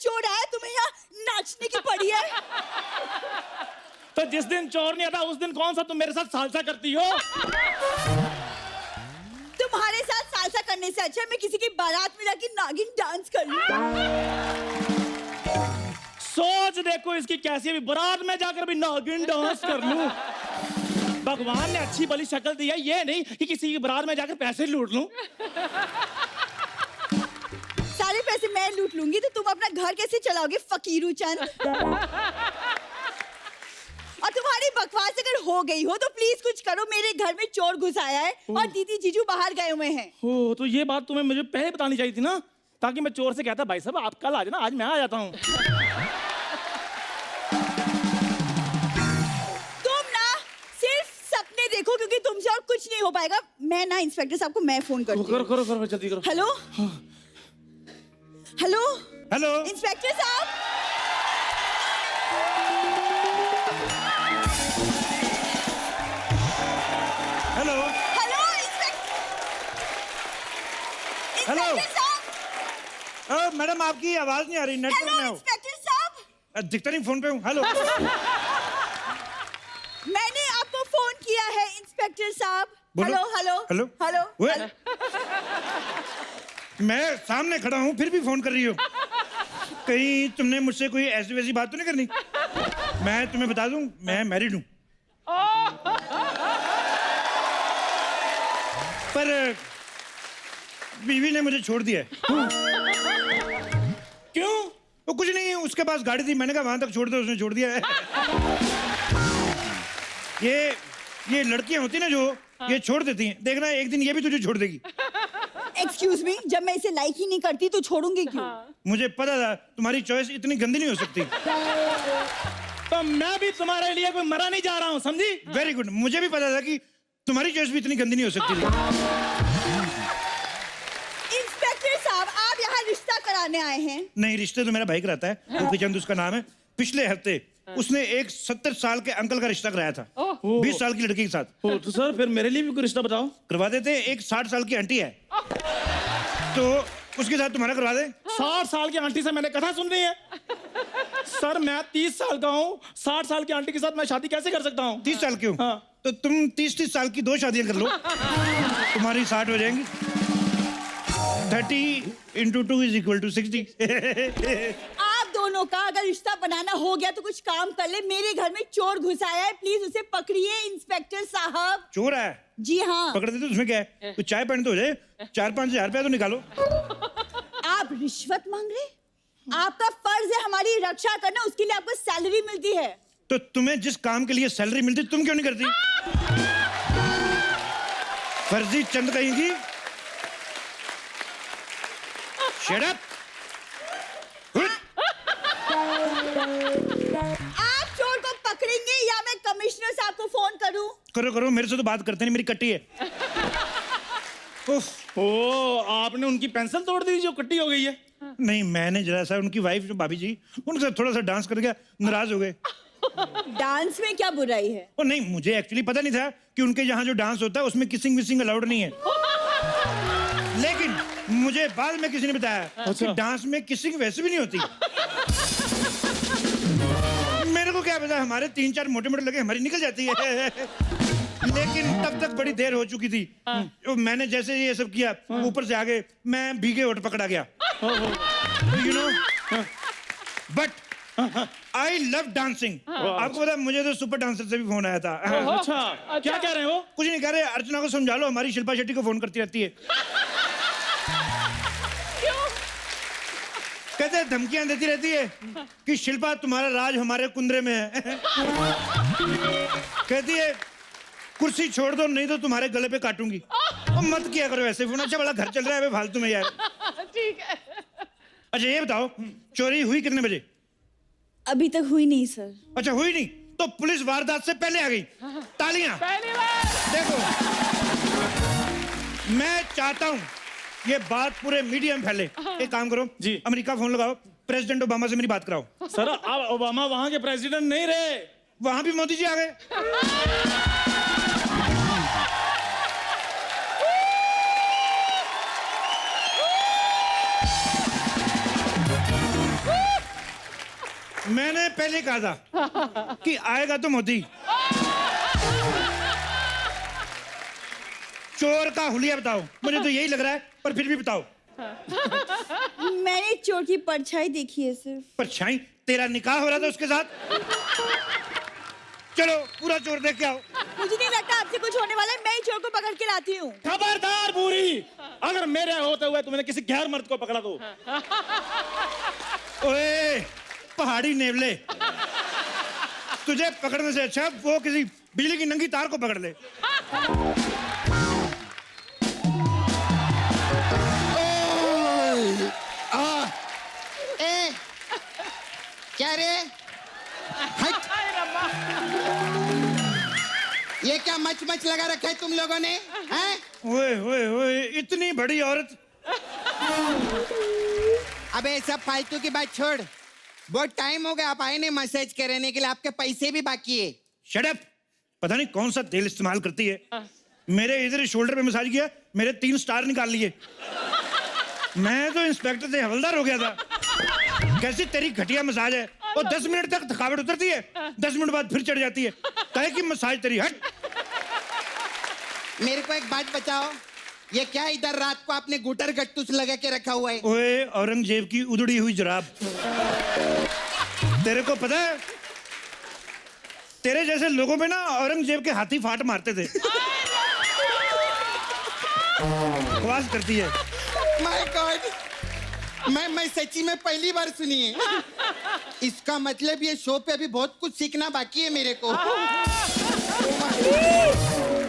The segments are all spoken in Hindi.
चोर आया, तुम्हें यहाँ नाचने की पड़ी है। तो जिस दिन चोर नहीं आता उस दिन कौन सा तुम मेरे साथ सालसा करती हो? तुम्हारे साथ सालसा करने से अच्छा है मैं किसी की बारात में जाके नागिन डांस कर लूं। सोच देखो इसकी कैसी है, बारात में जाकर भी नागिन डांस कर लूं। भगवान ने अच्छी भली शक्ल दी है, ये नहीं कि किसी की बारात में जाकर पैसे लूट लूं। सारे पैसे मैं लूट लूंगी तो तुम अपना घर कैसे चलाओगे फकीरू चंद? और तुम्हारी बकवास अगर हो गई हो तो प्लीज कुछ करो, मेरे घर में चोर घुस आया है और दीदी जीजू बाहर गए हुए हैं। हो तो ये बात तुम्हें मुझे पहले बतानी चाहिए थी ना, ताकि मैं चोर से कहता भाई साहब आप कल आ जाना, आज मैं आ जाता हूँ। तुम ना सिर्फ सपने देखो क्योंकि तुमसे और कुछ नहीं हो पाएगा। मैं ना इंस्पेक्टर साहब को मैं फोन करती हूँ। करो करो करो जल्दी करो। हेलो हेलो हेलो इंस्पेक्टर साहब, हेलो हेलो हेलो। इंस्पेक्टर साहब, मैडम आपकी आवाज नहीं आ रही, नेटवर्क हेलो में हो। इंस्पेक्टर साहब, दिखता नहीं, फोन पे हूँ। हेलो मैंने आपको फोन किया है इंस्पेक्टर साहब। बोलो। हेलो हेलो हेलो हेलो ओए, हेलो। मैं सामने खड़ा हूँ फिर भी फोन कर रही हो। कहीं तुमने मुझसे कोई ऐसी वैसी बात तो नहीं करनी? मैं तुम्हें बता दूं, मैं मैरिड हूँ। पर बीवी ने मुझे छोड़ दिया है। क्यों? वो कुछ नहीं, उसके पास गाड़ी थी, मैंने कहा वहां तक छोड़ दो, उसने छोड़ दिया है। ये लड़कियां होती ना जो ये छोड़ देती हैं, देखना एक दिन ये भी तुझे छोड़ देगी। एक्सक्यूज मी, जब मैं इसे लाइक ही नहीं करती तो छोड़ूंगी क्यों? मुझे पता था तुम्हारी चॉइस इतनी गंदी नहीं हो सकती। तो मैं भी तुम्हारे लिए कोई मरा नहीं जा रहा हूँ, समझी? वेरी गुड, मुझे भी पता था कि तुम्हारी चॉइस भी इतनी गंदी नहीं हो सकती। इंस्पेक्टर साहब, आप यहाँ रिश्ता कराने आए हैं? नहीं, रिश्ते तो मेरा भाई कराता है, गोपी चंद उसका नाम है। पिछले हफ्ते उसने एक 70 साल के अंकल का रिश्ता कराया था 20 साल की लड़की के साथ। तो सर फिर मेरे लिए भी कोई रिश्ता बताओ। करवा देते। एक 60 साल की आंटी है तो उसके साथ तुम्हारा करवा दे। 60 साल की आंटी से मैंने कथा सुन रही है? सर मैं 30 साल का हूँ, 60 साल की आंटी के साथ मैं शादी कैसे कर सकता हूँ? 30 साल क्यों? हाँ। तो तुम 30 साल की 2 शादियां कर लो, तुम्हारी 60 हो जाएंगी। 30 × 2 = 60। आप दोनों का अगर रिश्ता बनाना हो गया तो कुछ काम कर ले। मेरे घर में चोर घुस आया है, प्लीज उसे पकड़िए इंस्पेक्टर साहब। चोर है? जी हाँ। पकड़ देते तो उसमें क्या है? तो चाय पानी तो हो जाए, 4-5 हजार रुपया तो निकालो। आप रिश्वत मांग रहे? आपका फर्ज है हमारी रक्षा करना, उसके लिए आपको सैलरी मिलती है। तो तुम्हें जिस काम के लिए सैलरी मिलती तुम क्यों नहीं करती? फर्जी चंद कहेंगी। Shut up! आप चोर को पकड़ेंगे या मैं कमिश्नर साहब को फोन करूं? करो करो, मेरे से तो बात करते नहीं, मेरी कट्टी है। उफ, ओ, आपने उनकी पेंसिल तोड़ दी जो कट्टी हो गई है? नहीं, मैंने जरा सा उनकी वाइफ जो भाभी जी, उनके साथ थोड़ा सा डांस कर गया, नाराज हो गए। डांस में क्या बुराई है? ओ नहीं, मुझे एक्चुअली पता नहीं था कि उनके यहाँ जो डांस होता है उसमें किसिंग विसिंग अलाउड नहीं है। लेकिन मुझे बाद में किसी ने बताया कि डांस में किसिंग वैसे भी नहीं होती। मेरे को क्या पता, हमारे 3-4 मोटे मोटे लगे, हमारी निकल जाती है। लेकिन तब तक बड़ी देर हो चुकी थी। मैंने जैसे ये सब किया, ऊपर से आगे मैं भीगे होठ पकड़ा गया। You know, but I love dancing. आपको पता, मुझे तो सुपर डांसर से भी फोन आया था। अच्छा, क्या कह रहे हैं वो? कुछ नहीं कह रहे, अर्चना को समझा लो, हमारी शिल्पा शेट्टी को फोन करती रहती है। कहते धमकियां देती रहती है कि शिल्पा तुम्हारा राज हमारे कुंदरे में है। कहती है कुर्सी छोड़ दो नहीं तो तुम्हारे गले पे काटूंगी। मत किया करो ऐसे फोन, अच्छा बड़ा घर चल रहा है फालतू में यार। ठीक है। अच्छा ये बताओ, चोरी हुई कितने बजे? अभी तक हुई नहीं सर। अच्छा हुई नहीं, तो पुलिस वारदात से पहले आ गई। तालियां। पहली बार। देखो, मैं चाहता हूं ये बात पूरे मीडिया में फैले। एक काम करो जी, अमेरिका फोन लगाओ, प्रेसिडेंट ओबामा से मेरी बात कराओ। सर अब ओबामा वहां के प्रेसिडेंट नहीं रहे, वहां भी मोदी जी आ गए। मैंने पहले कहा था कि आएगा तो मोदी। चोर का हुलिया बताओ, मुझे तो यही लग रहा है, पर फिर भी बताओ। मैंने चोर की परछाई देखी है सिर्फ। परछाई? तेरा निकाह हो रहा था उसके साथ? चलो पूरा चोर देख के आओ। मुझे नहीं लगता आपसे कुछ होने वाला है, मैं ही चोर को पकड़ के लाती हूँ। खबरदार बूढ़ी, अगर मेरे होते हुए तुमने किसी गैर मर्द को पकड़ा तो। ओए पहाड़ी नेवले, तुझे पकड़ने से अच्छा वो किसी बिजली की नंगी तार को पकड़ ले। ए, क्या रे? हट। ये क्या मच मच लगा रखा है तुम लोगों ने? हैं? ओए ओए ओए, इतनी बड़ी औरत। अबे सब फालतू की बात छोड़, बहुत टाइम हो गया आप आए नहीं मसाज कराने के लिए, आपके पैसे भी बाकी है। Shut up. पता नहीं कौन सा तेल इस्तेमाल करती है। मेरे इधर शोल्डर पे मसाज किया, मेरे 3 स्टार निकाल लिए। मैं तो इंस्पेक्टर से हवलदार हो गया था। कैसी तेरी घटिया मसाज है, और 10 मिनट तक थकावट उतरती है, 10 मिनट बाद फिर चढ़ जाती है। काहे की मसाज तेरी? हट। मेरे को एक बात बताओ, ये क्या इधर रात को आपने गुटर गट्टूस लगा के रखा हुआ है? ओए औरंगजेब की उधड़ी हुई जराब। तेरे को पता है, तेरे जैसे लोगों पे ना औरंगजेब के हाथी फाट मारते थे। बकवास करती है। माय गॉड, मैं सच्ची में पहली बार सुनी है। इसका मतलब ये शो पे अभी बहुत कुछ सीखना बाकी है मेरे को।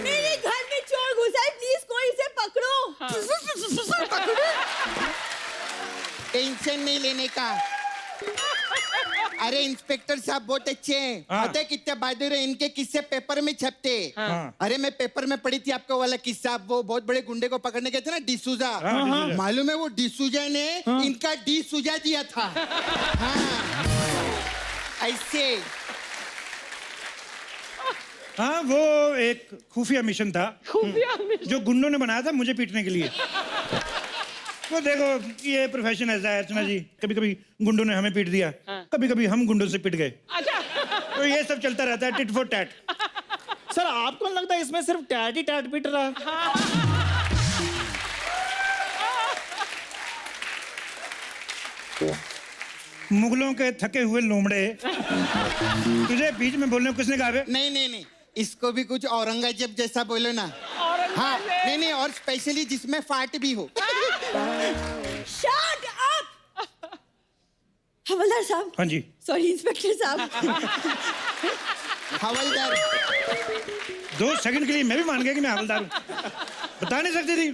मेरे घर में चोर घुसा है, प्लीज कोई इसे पकड़ो। टेंशन नहीं लेने का। अरे इंस्पेक्टर साहब बहुत अच्छे हैं। हाँ। पता है कितने बहादुर हैं, इनके किस्से पेपर में छपते। हाँ। अरे मैं पेपर में पढ़ी थी आपका वाला किस्सा, वो बहुत बड़े गुंडे को पकड़ने गए थे ना, डिसूजा। हाँ, डिसूजा। मालूम है वो डिसूजा ने इनका डी सुजा दिया था। हाँ ऐसे। हाँ, वो एक खुफिया मिशन था जो गुंडों ने बनाया था मुझे पीटने के लिए। वो देखो, ये प्रोफेशन ऐसा है अर्चना जी, कभी कभी गुंडों ने हमें पीट दिया, कभी कभी हम गुंडों से पिट गए। तो ये सब चलता रहता है, टिट फॉर टैट। सर आपको लगता है इसमें सिर्फ टैट ही टैट पीट रहा है? मुगलों के थके हुए लोमड़े, तुझे बीच में बोलने को किसने कहा बे? नहीं नहीं नहीं, इसको भी कुछ औरंगजेब जैसा बोलो ना। हाँ नहीं नहीं, और स्पेशली जिसमें फाट भी हो। Shut up. हवलदार साहब। हाँ जी। सॉरी इंस्पेक्टर साहब। हवलदार 2 सेकंड के लिए मैं भी मान गया कि मैं हवलदार हूँ। बता नहीं सकती थी,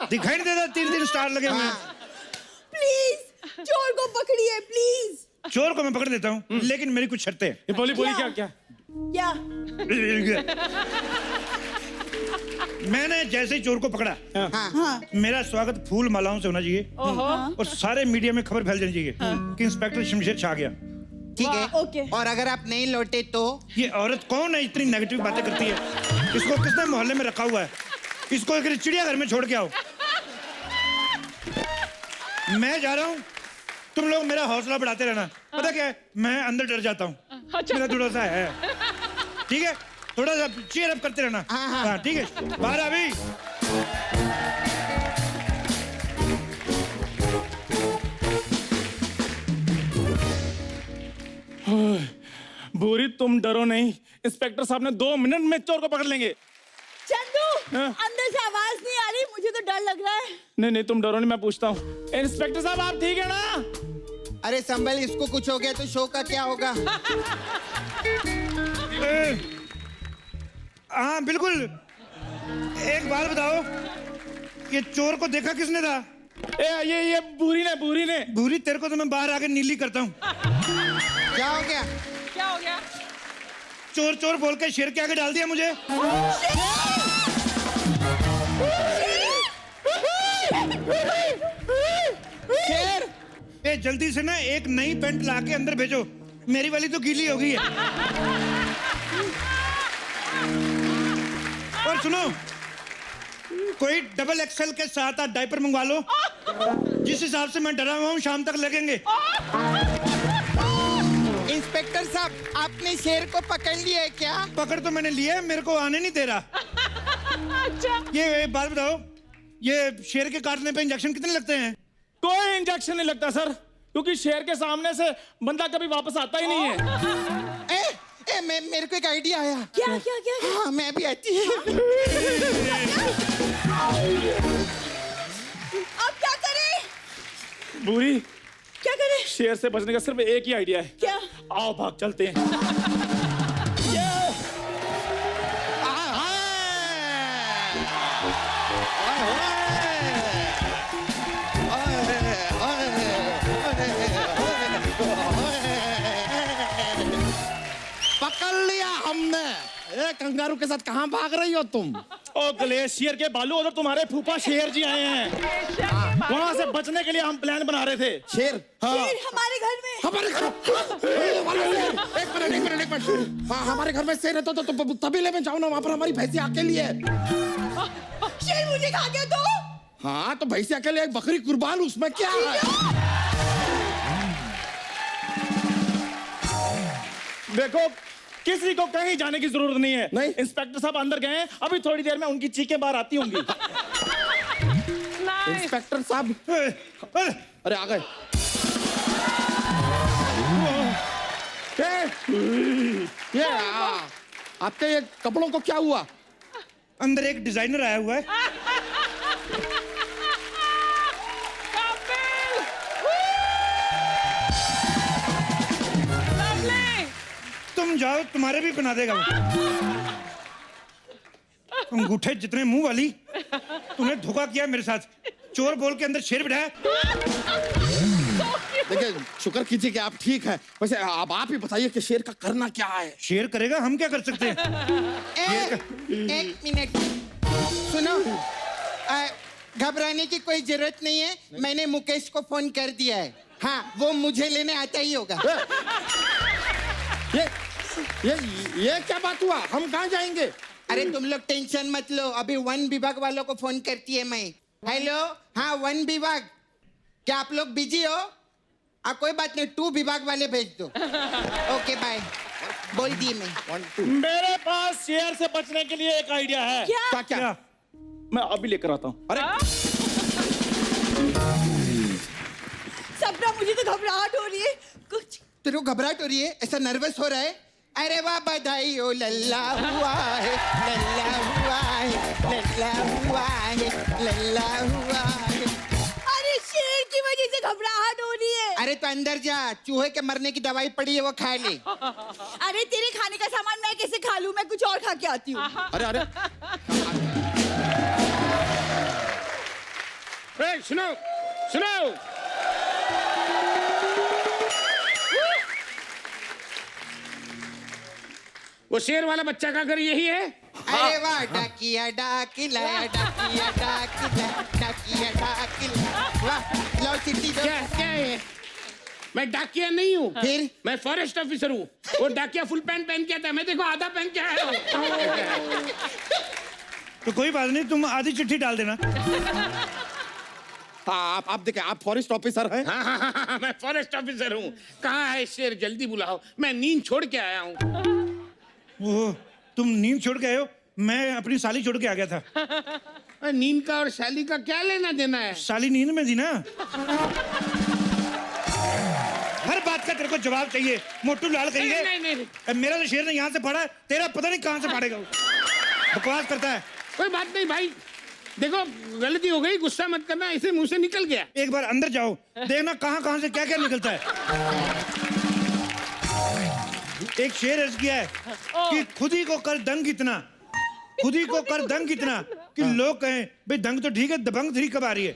दिखाई नहीं देता 3 स्टार लगे हुए हैं। प्लीज चोर को पकड़िए प्लीज। चोर को मैं पकड़ लेता हूँ, लेकिन मेरी कुछ शर्तें हैं। ये बोली क्या? क्या? क्या? मैंने जैसे ही चोर को पकड़ा, हाँ। मेरा स्वागत फूल मालाओं से होना चाहिए, और सारे मीडिया में खबर फैल जानी चाहिए कि इंस्पेक्टर शमशेर छा गया। ठीक है। ओके। और अगर आप नहीं लौटे तो? ये औरत कौन है इतनी नेगेटिव बातें करती है? इसको किसने मोहल्ले में रखा हुआ है? इसको एक चिड़ियाघर में छोड़ के आओ। मैं जा रहा हूँ, तुम लोग मेरा हौसला बढ़ाते रहना। पता क्या है, मैं अंदर डर जाता हूँ, मेरा थोड़ा सा है। ठीक है, थोड़ा सा चीयर अप करते रहना। हाँ ठीक है, बाहर अभी। बुरी तुम डरो नहीं, इंस्पेक्टर साहब ने 2 मिनट में चोर को पकड़ लेंगे। चंदू, हाँ? अंदर से आवाज नहीं आ रही, मुझे तो डर लग रहा है। नहीं नहीं तुम डरो नहीं, मैं पूछता हूँ। इंस्पेक्टर साहब आप ठीक है ना? अरे संभल, इसको कुछ हो गया तो शो का क्या होगा? हाँ बिल्कुल। एक बात बताओ, ये चोर को देखा किसने था? ये बुरी ने। भूरी, तेरे को तो मैं बाहर आके नीली करता हूँ। क्या हो गया? क्या हो गया? चोर चोर बोल के शेर के आगे डाल दिया मुझे। शेर? ए जल्दी से ना एक नई पैंट ला के अंदर भेजो, मेरी वाली तो गीली हो गई है। और सुनो, कोई डबल एक्सेल के साथ आप डायपर मंगवा लो, जिस हिसाब से मैं डरा हुआ हूँ शाम तक लगेंगे। इंस्पेक्टर साहब, आपने शेर को पकड़ लिया है क्या? पकड़ तो मैंने लिया है, मेरे को आने नहीं दे रहा। ये एक बात बताओ, ये शेर के काटने पे इंजेक्शन कितने लगते हैं? कोई इंजेक्शन नहीं लगता सर, क्योंकि शेर के सामने से बंदा कभी वापस आता ही नहीं है। मेरे को एक आइडिया आया। क्या क्या क्या, क्या? हाँ, मैं भी आती है। अब क्या करें? बूरी, क्या करें? शेर से बचने का सिर्फ एक ही आइडिया है। क्या? आओ भाग चलते हैं। पकड़ लिया हमने। ए कंगारू के साथ कहाँ भाग रही हो तुम? ओ ग्लेशियर के बालू, उधर तुम्हारे फूफा शेर जी आए हैं। वहां से बचने के लिए हम प्लान बना रहे थे। शेर? हाँ। शेर हमारे घर में? हमारे घर? एक मिनट। हाँ, हमारे घर में शेर है तो तबेले में जाओ ना, वहाँ पर हमारी भैंसी अकेली है। शेर मुझे खा गया तो? हाँ, तो भैंसी अकेले, एक बकरी कुर्बान, उसमें क्या है? देखो, किसी को कहीं जाने की जरूरत नहीं है। नहीं। इंस्पेक्टर साहब अंदर गए हैं, अभी थोड़ी देर में उनकी चीखें बाहर आती होंगी। इंस्पेक्टर साहब, अरे आ गए। ये आपके ये कपड़ों को क्या हुआ? अंदर एक डिजाइनर आया हुआ है। तुम जाओ, तुम्हारे भी बना देगा वो। अंगूठे जितने मुंह वाली, तूने धोखा किया मेरे साथ। चोर बोल के अंदर शेर बिठाया। देखिए, शुक्र कीजिए कि आप ठीक हैं। वैसे अब आप ही बताइए कि शेर का करना क्या है? शेर करेगा, हम क्या कर सकते हैं? एक मिनट सुनो, घबराने की कोई जरूरत नहीं है। मैंने मुकेश को फोन कर दिया है। हाँ, वो मुझे लेने आता ही होगा। ये क्या बात हुआ? हम कहाँ जाएंगे? अरे तुम लोग टेंशन मत लो, अभी वन विभाग वालों को फोन करती है मैं। हेलो, हाँ वन विभाग, क्या आप लोग बिजी हो? कोई बात नहीं, 2 विभाग वाले भेज दो। ओके बाय, बोल दिए मैं। मेरे पास शेर से बचने के लिए एक आइडिया है। क्या? क्या? मैं अभी लेकर आता हूँ। अरे सपना, मुझे तो घबराहट हो रही है कुछ। तेरे को घबराहट हो रही है? ऐसा नर्वस हो रहा है? अरे वाह, बधाई हो, लल्ला हुआ है, लल्ला हुआ है, लल्ला हुआ है, लल्ला हुआ है। अरे शेर की वजह से घबराहट हो रही है। अरे तो अंदर जा, चूहे के मरने की दवाई पड़ी है, वो खा ले। अरे तेरे खाने का सामान मैं कैसे खा लूं? मैं कुछ और खा के आती हूँ। अरे सुनो। वो शेर वाला बच्चा का घर यही है? अरे वाह, डाकिया डाकिला, डाकिया डाकिला, डाकिया डाकिला। वाह, लो चिट्ठी दो। क्या है? मैं डाकिया नहीं हूँ, फिर? मैं फॉरेस्ट ऑफिसर हूँ। वो डाकिया फुल पैंट पहन के आता है, मैं देखो आधा पहन के आया हूँ। तो कोई बात नहीं, तुम आधी चिट्ठी डाल देना। हाँ, आप देखिए, आप फॉरेस्ट ऑफिसर हैं? हाँ, मैं फॉरेस्ट ऑफिसर हूँ। कहाँ है शेर? जल्दी बुलाओ, मैं नींद छोड़ के आया हूँ। ओह, तुम नींद छोड़ के आए हो? मैं अपनी साली छोड़ के आ गया था। नींद का और शाली का क्या लेना देना है? साली नींद में थी ना। हर बात का तेरे को जवाब चाहिए, मोटू लाल कहेंगे। नहीं। मेरा तो शेर ने यहाँ से फाड़ा है, तेरा पता नहीं कहाँ से फाड़ेगा वो। बकवास करता है। कोई बात नहीं भाई, देखो गलती हो गई, गुस्सा मत करना, ऐसे मुंह से निकल गया। एक बार अंदर जाओ, देखना कहाँ से क्या क्या निकलता है। एक शेर अर्ज किया है कि खुद ही को कर दंग इतना, खुद ही को कर दंग इतना कि लोग कहें भाई दंग तो ठीक है, दबंग 3 कब आ रही है।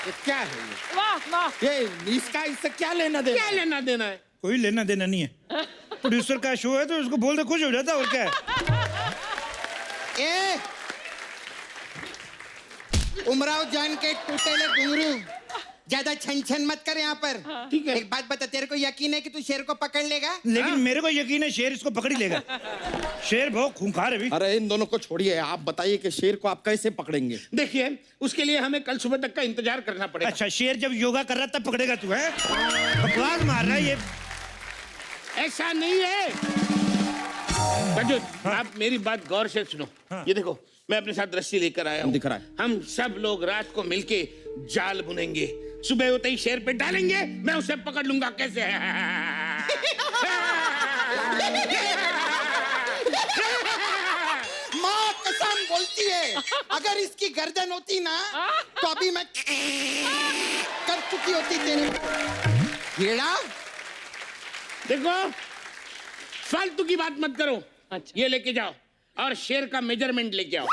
ये क्या है? ये इसका इससे क्या लेना देना? क्या लेना देना है? कोई लेना देना नहीं है। प्रोड्यूसर का शो है तो उसको बोल दे, खुश हो जाता है, और क्या है। उमराव जान के टूटेले घुंघरू, ज्यादा छन छन मत कर यहाँ पर। ठीक है। एक बात बता, तेरे को यकीन है कि तू शेर को पकड़ लेगा? लेकिन मेरे को यकीन है शेर इसको पकड़ ही लेगा। शेर बहुत खूंखार है भी। अरे इन दोनों को छोड़िए, आप बताइए कि शेर को आप कैसे पकड़ेंगे? देखिए, उसके लिए हमें कल सुबह तक का इंतजार करना पड़ेगा। अच्छा, शेर जब योगा कर रहा तब पकड़ेगा तू? है बकवास मार रहा है ये। ऐसा नहीं है रजत, आप मेरी बात गौर से सुनो। ये देखो, मैं अपने साथ रस्सी लेकर आया हूँ। दिख रहा है। हम सब लोग रात को मिलके जाल बुनेंगे, सुबह होते ही शेर पे डालेंगे, मैं उसे पकड़ लूंगा। कैसे? माँ कसम बोलती है, अगर इसकी गर्दन होती ना तो अभी मैं कर चुकी होती तेरे कीड़ा। देखो, फालतू की बात मत करो। अच्छा। ये लेके जाओ और शेर का मेजरमेंट लेके आओ,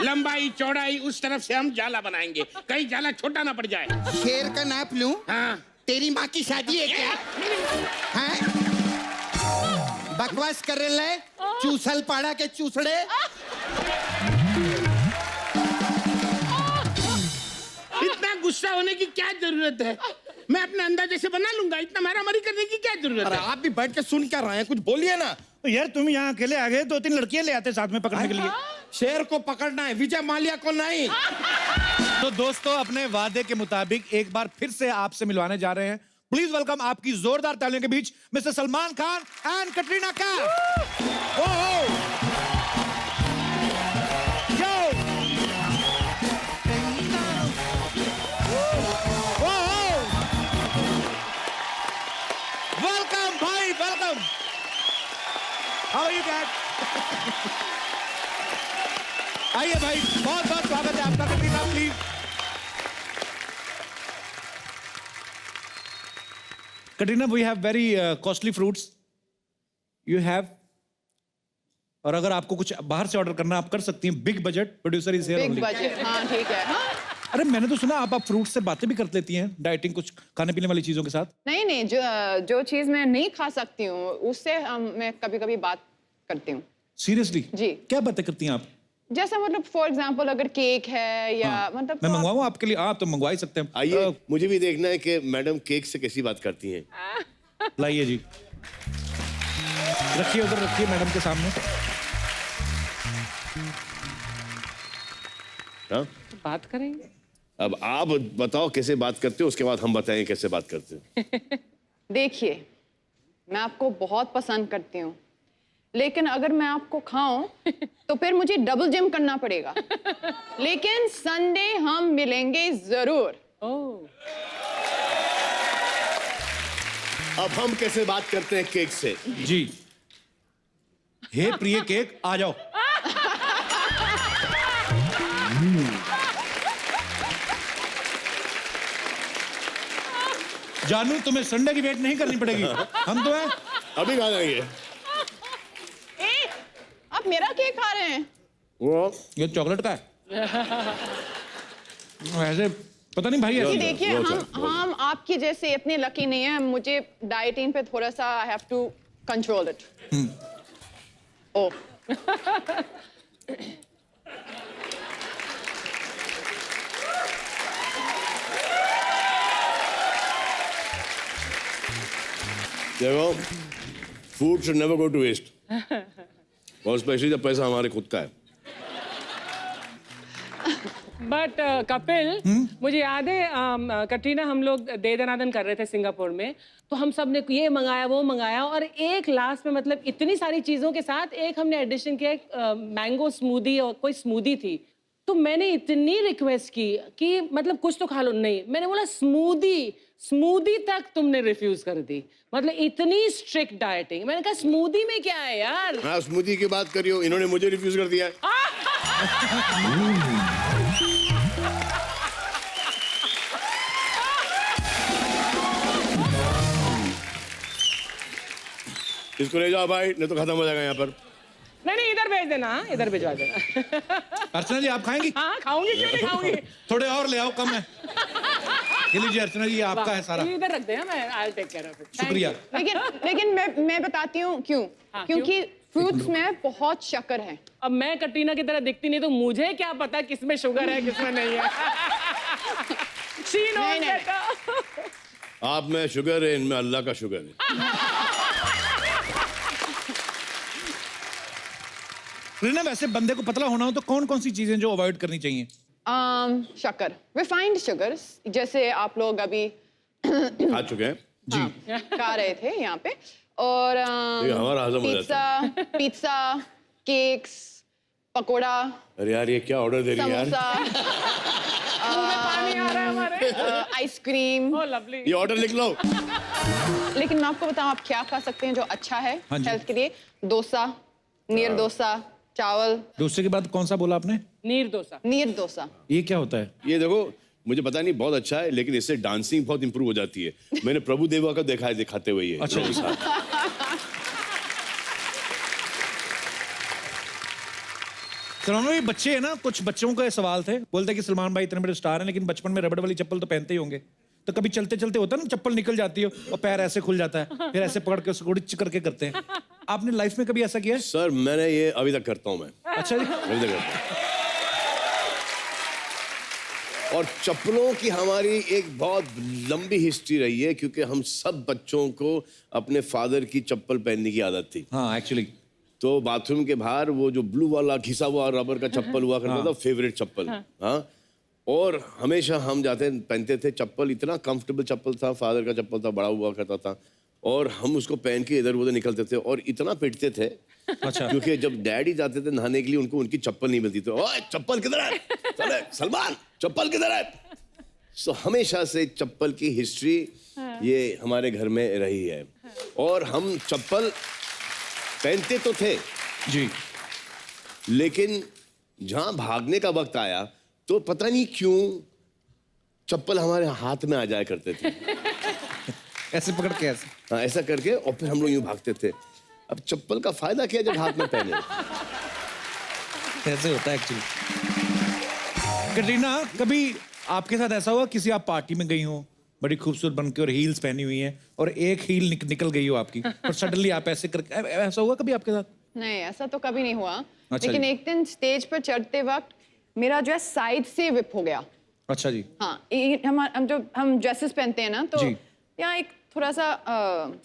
लंबाई चौड़ाई उस तरफ से हम जाला बनाएंगे, कहीं जाला छोटा ना पड़ जाए। शेर का नाप लूं? हाँ। तेरी माँ की शादी है क्या? हैं? बकवास कर रहे है? चूसल पाड़ा के चूसड़े। इतना गुस्सा होने की क्या जरूरत है? मैं अपने अंदाजे से बना लूंगा, इतना मारामारी करने की क्या जरूरत अरे है? आप भी बैठ के सुन क्या रहे हैं, कुछ बोलिए ना। तो यार तुम यहाँ अकेले आ गए, 2-3 लड़कियां ले आते साथ में पकड़ने के लिए। शेर को पकड़ना है, विजय माल्या को नहीं। तो दोस्तों, अपने वादे के मुताबिक एक बार फिर से आपसे मिलवाने जा रहे हैं। प्लीज वेलकम आपकी जोरदार तालियों के बीच mister Salman Khan and Katrina Kaif. Welcome भाई, welcome. How are you dad? आइए भाई, बहुत बहुत स्वागत है आपका। Katrina please. Katrina, we have very costly fruits you have, और अगर आपको कुछ बाहर से ऑर्डर करना आप कर सकती हैं। Big budget producer is here big only. Budget, हाँ ठीक है। हाँ अरे मैंने तो सुना आप फ्रूट्स से बातें भी कर लेती हैं, डाइटिंग कुछ खाने पीने वाली चीजों के साथ। नहीं नहीं, जो चीज मैं नहीं खा सकती हूँ उससे मैं कभी कभी बात करती हूँ। सीरियसली? जी। क्या बातें करती हैं आप? जैसा मतलब फॉर एग्जांपल अगर केक है या मतलब मैं मंगवाऊं आपके लिए? आप तो मंगवा ही सकते हैं। आइए, मुझे भी देखना है कि मैडम केक से कैसी बात करती हैं। लाइए जी, रखिए उधर, रखिए मैडम के सामने। हाँ? बात करेंगे। अब आप बताओ कैसे बात करते हो, उसके बाद हम बताएंगे कैसे बात करते हो। देखिए, मैं आपको बहुत पसंद करती हूँ, लेकिन अगर मैं आपको खाऊं तो फिर मुझे डबल जिम करना पड़ेगा। लेकिन संडे हम मिलेंगे जरूर। अब हम कैसे बात करते हैं केक से? जी, हे प्रिय केक आ जाओ। जानू, तुम्हें संडे की वेट नहीं करनी पड़ेगी, हम तो हैं। अभी खा जाएंगे। आप मेरा केक खा रहे हैं? वो ये चॉकलेट का है। ऐसे पता नहीं भाई। जी ऐसे देखिए, हम आपके जैसे इतने लकी नहीं है। मुझे डाइटिंग पे थोड़ा सा I have to control it. Oh देखो, food should never go to waste, और स्पेशली जब पैसा हमारे खुद का है। बट कपिल, मुझे याद है कटरीना, हम लोग दे दनादन कर रहे थे सिंगापुर में, तो हम सब ने ये मंगाया वो मंगाया, और एक लास्ट में मतलब इतनी सारी चीज़ों के साथ एक हमने एडिशन किया, एक मैंगो स्मूदी और कोई स्मूदी थी। तो मैंने इतनी रिक्वेस्ट की कि मतलब कुछ तो खा लो। नहीं, मैंने बोला स्मूदी तक तुमने रिफ्यूज कर दी। मतलब इतनी स्ट्रिक्ट डाइटिंग। मैंने कहा स्मूदी में क्या है यार। हाँ, स्मूदी की बात करियो, इन्होंने मुझे रिफ्यूज कर दिया है। इसको ले जाओ भाई, नहीं तो खत्म हो जाएगा यहाँ पर। नहीं, इधर भेज देना। हाँ, इधर भिजवा देना। अर्चना जी, आप खाएंगी? हाँ खाऊंगी, क्यों नहीं खाऊंगी। थोड़े और ले आओ, कम है। ये लीजिए अर्चना जी, ये आपका है सारा। इधर रख देना, मैं I take care of it. शुक्रिया। लेकिन मैं बताती हूँ क्यों। क्योंकि फ्रूट्स में बहुत शक्कर है। अब मैं कटरीना की तरह दिखती नहीं, तो मुझे क्या पता किसमें शुगर है किसमें नहीं है। She knows better. आप में शुगर है, इनमें अल्लाह का शुगर है। कटरीना, वैसे बंदे को पतला होना हो तो कौन कौन सी चीजें जो अवॉइड करनी चाहिए? शक्कर, रिफाइंड शुगर्स, जैसे आप लोग अभी खा चुके हैं जी खा रहे थे यहाँ पे, और ये हमारा हजम हो जाता पिज्जा, केक्स, पकोड़ा, अरे यार ये क्या ऑर्डर दे रही है यार? आइसक्रीम। ये ऑर्डर लिख लो। लेकिन मैं आपको बताऊं आप क्या खा सकते हैं जो अच्छा है हेल्थ के लिए। डोसा, नीर डोसा, चावल। डोसे के बाद कौन सा बोला आपने? नीर डोसा। नीर डोसा ये क्या होता है? ये देखो, मुझे पता नहीं, बहुत अच्छा है, लेकिन इससे डांसिंग बहुत इंप्रूव हो जाती है। मैंने प्रभु देवा का देखा है दिखाते हुए ये। अच्छा जी। सलमान भाई, बच्चे है ना, कुछ बच्चों का सवाल थे, बोलते कि सलमान भाई इतने बड़े स्टार हैं लेकिन बचपन में रबड़ वाली चप्पल तो पहनते ही होंगे, तो कभी चलते चलते होता है ना चप्पल निकल जाती है और पैर ऐसे खुल जाता है, फिर ऐसे पकड़ के उसको डिच करके करते हैं। आपने लाइफ में कभी ऐसा किया है? सर मैंने ये अभी तक करता हूँ मैं। अच्छा जी। अभी तक करता हूँ। और चप्पलों की हमारी एक बहुत लंबी हिस्ट्री रही है, क्योंकि हम सब बच्चों को अपने फादर की चप्पल पहनने की आदत थी। हाँ एक्चुअली। तो बाथरूम के बाहर वो जो ब्लू वाला घिसा हुआ रबर का चप्पल हुआ करता था, फेवरेट चप्पल। हाँ, और हमेशा हम जाते पहनते थे चप्पल, इतना कंफर्टेबल चप्पल था, फादर का चप्पल था, बड़ा हुआ करता था, और हम उसको पहन के इधर उधर निकलते थे और इतना पिटते थे। अच्छा। क्योंकि जब डैडी जाते थे नहाने के लिए, उनको उनकी चप्पल नहीं मिलती थी। ओए चप्पल किधर है? चले सलमान, चप्पल किधर है? सो हमेशा से चप्पल की हिस्ट्री ये हमारे घर में रही है, और हम चप्पल पहनते तो थे जी, लेकिन जहां भागने का वक्त आया तो पता नहीं क्यों चप्पल हमारे हाथ में आ जाया करते थे। ऐसे पकड़ के ऐसे। हाँ, ऐसा करके, और फिर हम लोग यूं भागते थे। अब चप्पल का फायदा क्या जब हाथ में पहने? ऐसे होता है एक्चुअली। कटरीना, कभी आपके साथ ऐसा हुआ किसी आप पार्टी में गई हो, बड़ी खूबसूरत बन के और हील्स पहनी हुई है, और एक हील निकल गई हो आपकी, और सडनली आप ऐसे करके, ऐसा हुआ कभी आपके साथ? नहीं, ऐसा तो कभी नहीं हुआ। अच्छा लेकिन जी। एक दिन स्टेज पर चढ़ते वक्त मेरा जो है साइड से विप हो गया। अच्छा जी। हाँ, हम ड्रेसेस पहनते हैं ना, तो यहाँ एक थोड़ा सा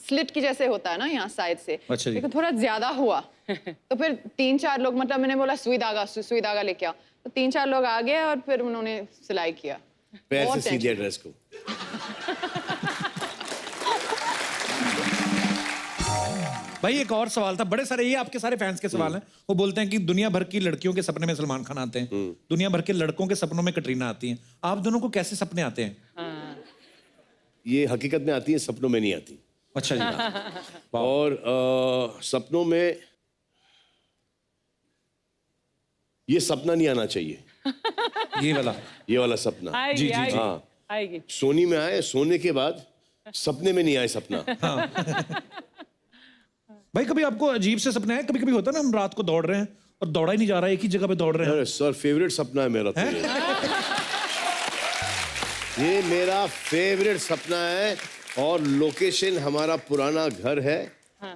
स्लिट की जैसे होता है ना यहाँ साइड से। अच्छा जी। लेकिन थोड़ा ज्यादा हुआ तो फिर 3-4 लोग, मतलब मैंने बोला सुई धागा लेके आओ, तो 3-4 लोग आ गए और फिर उन्होंने सिलाई किया। पैर बहुत से सीधे tension। ड्रेस को। भाई एक और सवाल था, बड़े सारे, ये आपके सारे फैंस के सवाल हैं। वो बोलते हैं कि दुनिया भर की लड़कियों के सपने में सलमान खान आते हैं, दुनिया भर के लड़कों के सपनों में कटरीना आती हैं। आप दोनों को कैसे सपने आते हैं? ये हकीकत में आती है, सपनों में नहीं आती। अच्छा जी। और सपनों में ये सपना नहीं आना चाहिए। ये वाला सपना। आएगी, जी, जी, आएगी, हाँ। आएगी। सोनी में आए, सोने के बाद सपने में नहीं आए सपना। भाई कभी आपको अजीब से सपने आए? कभी कभी होता है ना, हम रात को दौड़ रहे हैं और दौड़ा ही नहीं जा रहा है, एक ही जगह पे दौड़ रहे हैं। अरे सर, फेवरेट सपना है मेरा तो ये मेरा फेवरेट सपना है। और लोकेशन हमारा पुराना घर है।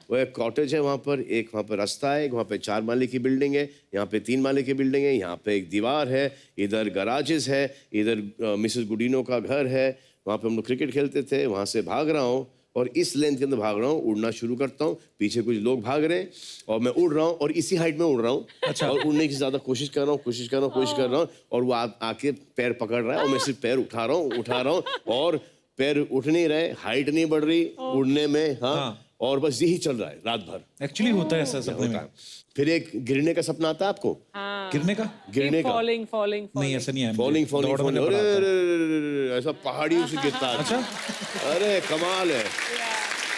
वो एक कॉटेज है वहाँ पर, एक वहाँ पर रास्ता है, वहाँ पे 4 माले की बिल्डिंग है, यहाँ पे 3 माले की बिल्डिंग है, यहाँ पे एक दीवार है, इधर गराजेस है, इधर मिसेस गुडीनो का घर है, वहाँ पे हम लोग क्रिकेट खेलते थे। वहाँ से भाग रहा हूँ और इस लेंथ के अंदर भाग रहा हूँ, उड़ना शुरू करता हूँ, पीछे कुछ लोग भाग रहे हैं और मैं उड़ रहा हूँ और इसी हाइट में उड़ रहा हूँ। अच्छा। और उड़ने की ज्यादा कोशिश कर रहा हूँ और वो आके पैर पकड़ रहा है और मैं सिर्फ पैर उठा रहा हूँ और पैर उठ नहीं रहे, हाइट नहीं बढ़ रही उड़ने में। हाँ। और बस यही चल रहा है रात भर। एक्चुअली होता है ऐसा सपने में। फिर एक गिरने का सपना आता है आपको? गिरने का? फॉलिंग नहीं, ऐसा नहीं है। फॉलिंग ऐसा पहाड़ियों से गिरता है। अच्छा। अरे कमाल है,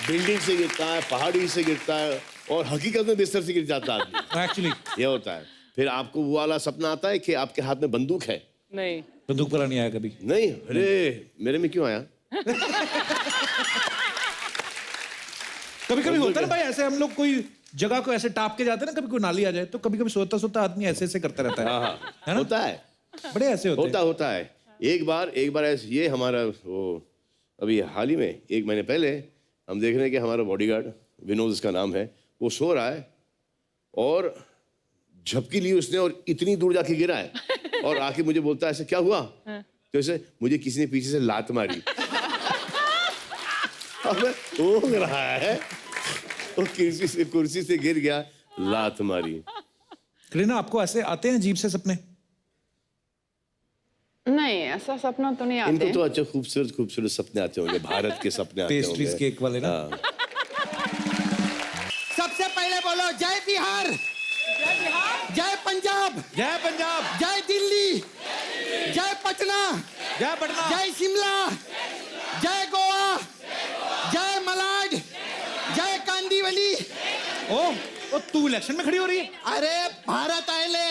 बिल्डिंग से गिरता है, पहाड़ी से गिरता है, और हकीकत में बिस्तर से गिर जाता है आदमी। एक्चुअली ये होता है। फिर आपको वो वाला सपना आता है कि आपके हाथ में बंदूक है? नहीं, बंदूक वाला नहीं आया कभी? नहीं। अरे मेरे में क्यों आया? कभी कभी होता है ना भाई, ऐसे हम लोग कोई जगह को ऐसे टाप के जाते हैं ना, कभी कोई नाली आ जाए तो कभी कभी सोता सोता आदमी ऐसे ऐसे करता रहता है। हाँ, है ना? होता है, बड़े ऐसे होते हैं। होता है। एक बार ऐसे, ये हमारा वो अभी हाल ही में 1 महीने पहले हम देख रहे हैं कि हमारा बॉडीगार्ड विनोद इसका नाम है, वो सो रहा है और झपकी ली उसने और इतनी दूर जाके गिरा है और आके मुझे बोलता है ऐसे क्या हुआ? तो ऐसे मुझे किसी ने पीछे से लात मारी। अब ऊँग रहा है, वो कुर्सी से गिर गया, लात मारी। करीना, आपको ऐसे आते हैं अजीब से सपने? नहीं, ऐसा सपना तो नहीं आते। इनको तो अच्छे खूबसूरत खूबसूरत सपने आते होंगे, भारत के सपने आते होंगे, पेस्ट्रीज केक वाले ना। हाँ। सबसे पहले बोलो जय बिहार, जय पंजाब, जय पंजाब, जय दिल्ली, जय पटना, जय पटना, जय शिमला, जय गोवा, जय मलाड, जय कांदीवली। ओ तू इलेक्शन में खड़ी हो रही है? अरे भारत आएले,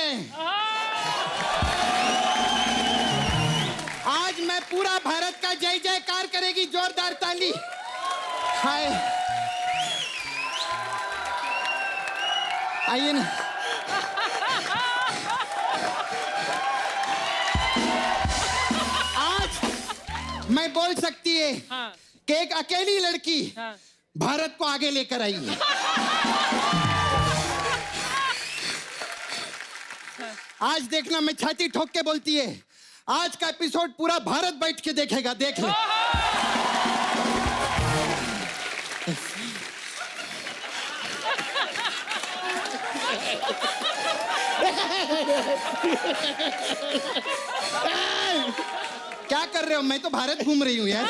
आज मैं पूरा भारत का जय जयकार करेगी, जोरदार ताली। हाय, आइए ना। आज मैं बोल सकती है कि एक अकेली लड़की भारत को आगे लेकर आई है। आज देखना, मैं छाती ठोक के बोलती है, आज का एपिसोड पूरा भारत बैठ के देखेगा, देख ले। क्या कर रहे हो? मैं तो भारत घूम रही हूँ यार।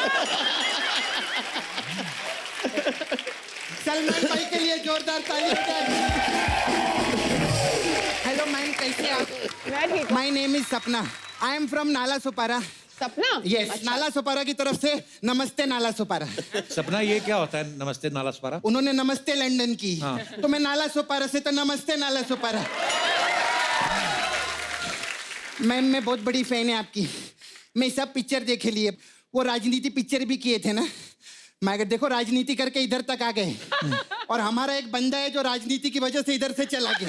सलमान भाई के लिए जोरदार ताली हो जाए। हेलो मैम, कैसे आप? मैं ठीक हूँ। माई नेम इज सपना, आई एम फ्रॉम नाला सुपारा। सपना? यस, अच्छा। नाला सुपारा की तरफ से नमस्ते नाला सुपारा। सपना, ये क्या होता है नमस्ते नाला सुपारा? उन्होंने नमस्ते लंदन की, हाँ। तो मैं नाला सुपारा से तो नमस्ते नाला सुपारा। मैम, मैं बहुत बड़ी फैन है आपकी, मैं सब पिक्चर देखे लिए, वो राजनीति पिक्चर भी किए थे ना, मगर देखो राजनीति करके इधर तक आ गए, और हमारा एक बंदा है जो राजनीति की वजह से इधर से चला गया।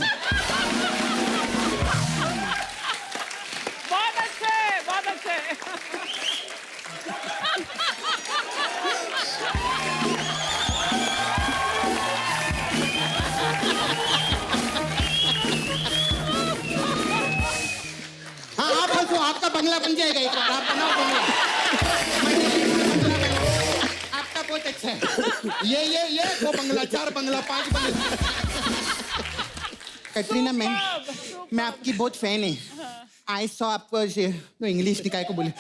बहुत अच्छे, बहुत अच्छे। हाँ, आप हंसो, आपका बंगला बन जाएगा एक बार, आप बनाओ बंगला। आपका बहुत अच्छा है। ये वो बंगला, 4 बंगला, 5 बंगला। कटरीना मैम, मैं आपकी बहुत फैन है। आई सॉ आपको तो इंग्लिश निकाय को बोले,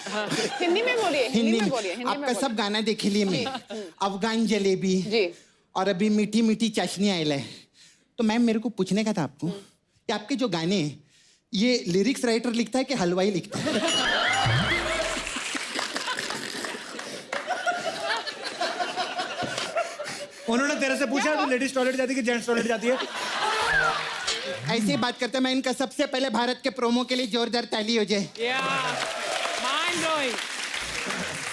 हिंदी में बोलिए, हिंदी में बोलिए, हिंदी में आपका बोलिए। सब गाना देखे लिए मैं, अफगान जलेबी जी। और अभी मीठी मीठी चाशनी आयल है। तो मैम, मेरे को पूछने का था आपको कि आपके जो गाने हैं, ये लिरिक्स राइटर लिखता है कि हलवाई लिखता है? उन्होंने तेरे से पूछा तू लेडीज टॉयलेट जाती है कि जेंट्स टॉयलेट जाती है? ऐसे ही बात करते हैं। मैं इनका सबसे पहले भारत के प्रोमो के लिए जोरदार ताली हो जाए। Mind blowing.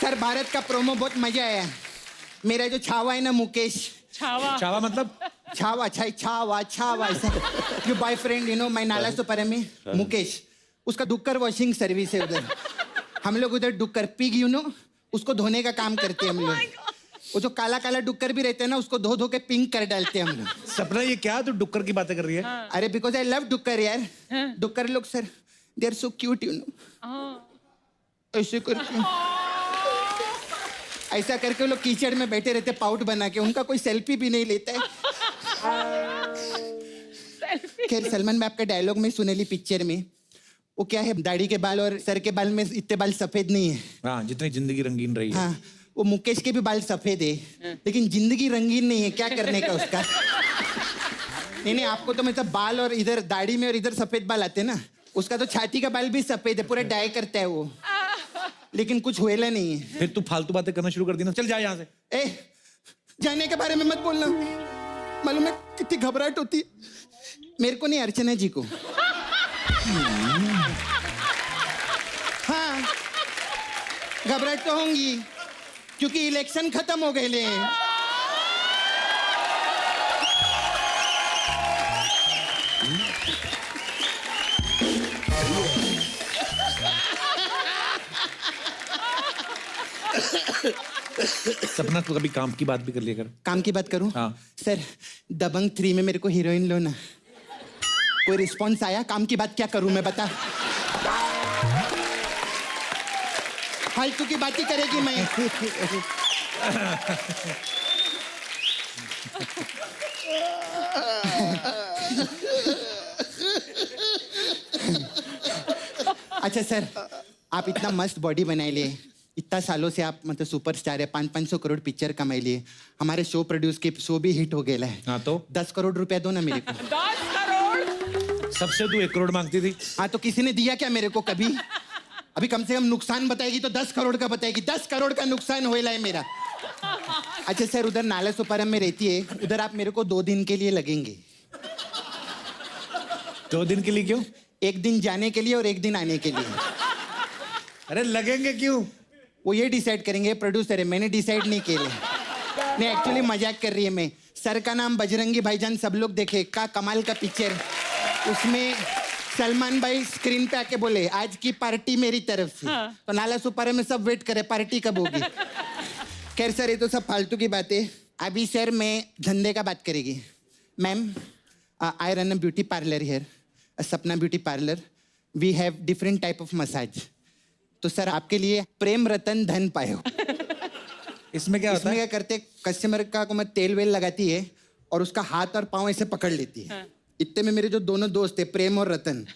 सर, भारत का प्रोमो बहुत मजा आया। मेरा जो छावा है ना, मुकेश, छावा चावा मतलब? छावा, छावा ऐसा, जो बॉयफ्रेंड, यू नो, मैं नाला सुपारा में, मुकेश, उसका डुक्कर वॉशिंग सर्विस है उधर। हम लोग उधर डुक्कर पिग, यू नो, उसको धोने का काम करते हैं हम लोग। वो जो काला काला डुक्कर भी रहते हैं ना, उसको धो धो के पिंक कर डालते हैं हम लोग। सपना, ये क्या तू डुक्कर की बातें कर रही है? अरे बिकॉज आई लव डुक्कर यार। डुक्कर लोग sir, they are so cute, you know. ऐसे करके, ऐसा करके वो लोग कीचड़ में बैठे रहते पाउट बना के, उनका कोई सेल्फी भी नहीं लेता है। खैर, सलमान मैं आपका डायलॉग में सुनेली पिक्चर में, वो क्या है, दाढ़ी के बाल और सर के बाल में इतने बाल सफेद नहीं है। हाँ, जितनी जिंदगी रंगीन रही है। हाँ, वो मुकेश के भी बाल सफेद है, लेकिन जिंदगी रंगीन नहीं है। क्या करने का उसका? नहीं, आपको तो मतलब बाल और इधर दाढ़ी में और इधर सफेद बाल आते हैं ना, उसका तो छाती का बाल भी सफेद है, पूरा डाई करता है वो, लेकिन कुछ हुएला नहीं है। फिर तू फालतू बातें करना शुरू कर दी ना, चल जा यहाँ से। ए, जाने के बारे में मत बोलना, मालूम है कितनी घबराहट होती है मेरे को नहीं, अर्चना जी को। हाँ, घबराहट तो होंगी क्योंकि इलेक्शन खत्म हो गए ले। सपना, तू कभी काम की बात भी कर लिया कर। काम की बात करूं? हाँ। सर, दबंग 3 में मेरे को हीरोइन लो ना। कोई रिस्पॉन्स आया? काम की बात क्या करूं मैं, बता। फालतू की बात ही करेगी मैं। अच्छा सर, आप इतना मस्त बॉडी बनाए लिए, इतना सालों से आप मतलब सुपरस्टार है, 500 करोड़ पिक्चर कमाई लिए, हमारे शो प्रोड्यूस के शो भी हिट हो गया है। हाँ तो 10 करोड़ रुपया दो ना मेरे को। 10 करोड़? सबसे तू 1 करोड़ मांगती थी। हाँ तो किसी ने दिया क्या मेरे को कभी? अभी कम से कम नुकसान बताएगी तो 10 करोड़ का बताएगी। 10 करोड़ का नुकसान होएला है मेरा। अच्छा सर, उधर नाला सुपारम में रहती है, उधर आप मेरे को 2 दिन के लिए लगेंगे। 2 दिन के लिए क्यों? 1 दिन जाने के लिए और 1 दिन आने के लिए। अरे लगेंगे क्यों? वो ये डिसाइड करेंगे, प्रोड्यूसर है, मैंने डिसाइड नहीं किया। नहीं एक्चुअली मजाक कर रही है मैं। सर का नाम बजरंगी भाईजान सब लोग देखे, का कमाल का पिक्चर। उसमें सलमान भाई स्क्रीन पे आके बोले आज की पार्टी मेरी तरफ से। तो नाला सुपारे में सब वेट करे पार्टी कब होगी। खैर सर, ये तो सब फालतू की बात है। अभी सर मैं धंधे का बात करेगी। Ma'am, I run a beauty parlour here, Sapna beauty parlour. We have different type of massage. तो सर आपके लिए प्रेम रतन धन पायो। इसमें क्या होता इसमें है? क्या करते, कस्टमर का को मैं तेल वेल लगाती है और उसका हाथ और पाँव ऐसे पकड़ लेती है। इतने में मेरे जो दोनों दोस्त है प्रेम और रतन,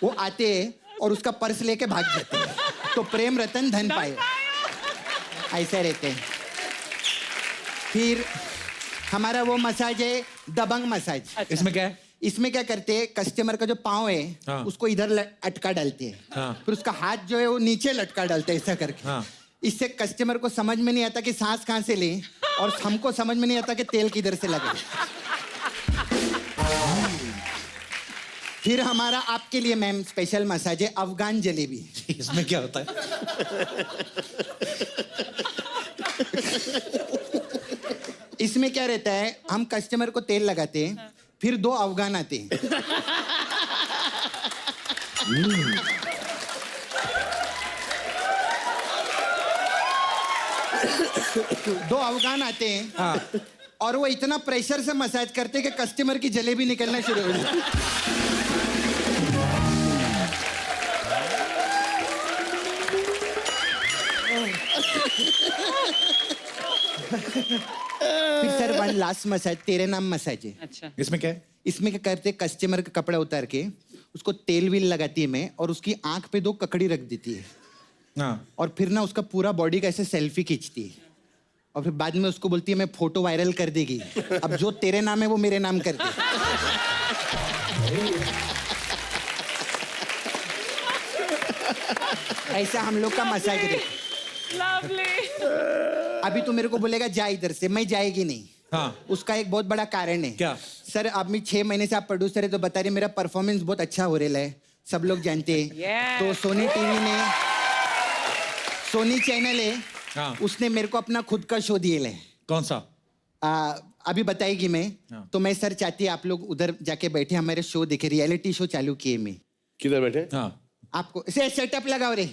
वो आते हैं और उसका पर्स लेके भाग जाते हैं। तो प्रेम रतन धन पायो, ऐसे रहते हैं। फिर हमारा वो मसाज है दबंग मसाज। इसमें क्या है? इसमें क्या करते हैं, कस्टमर का जो पाँव है हाँ। उसको इधर अटका डालते हैं। हाँ। फिर उसका हाथ जो है वो नीचे लटका डालते हैं ऐसा करके। हाँ। इससे कस्टमर को समझ में नहीं आता कि सांस कहाँ से ले, और हमको समझ में नहीं आता कि तेल किधर से लगे। फिर हमारा आपके लिए मैम स्पेशल मसाज है अफगान जलेबी। इसमें क्या होता है? इसमें क्या रहता है, हम कस्टमर को तेल लगाते हैं, फिर 2 अफगान आते हैं। 2 अफगान आते हैं। हाँ। और वो इतना प्रेशर से मसाज करते हैं कि कस्टमर की जलेबी निकलना शुरू हो जाती है। फिर सर 1 लास्ट मसाज तेरे नाम मसाज है। अच्छा। इसमें क्या है? इसमें क्या करते, कस्टमर का कपड़ा उतार के उसको तेल विल लगाती है मैं, और उसकी आंख पे 2 ककड़ी रख देती है। हाँ। और फिर ना उसका पूरा बॉडी का ऐसे सेल्फी खींचती है, और फिर बाद में उसको बोलती है मैं फोटो वायरल कर देगी। अब जो तेरे नाम है वो मेरे नाम कर दे। ऐसा हम लोग का मसाज है। लवली। अभी तो मेरे को बोलेगा जा इधर से, मैं जाएगी नहीं। हाँ। उसका एक बहुत बड़ा कारण है। क्या? सर अभी 6 महीने से आप प्रोड्यूसर है तो बता रहे मेरा परफॉर्मेंस बहुत अच्छा हो रहा है, सब लोग जानते हैं। Yes. तो सोनी टीवी ने, सोनी चैनल है, हाँ। उसने मेरे को अपना खुद का शो दिए है। कौन सा? अभी बताएगी मैं। हाँ। तो मैं सर चाहती है आप लोग उधर जाके बैठे हमारे शो देखे, रियलिटी शो चालू किए मैं। किधर बैठे? हाँ। आपको सेटअप लगाओ रे।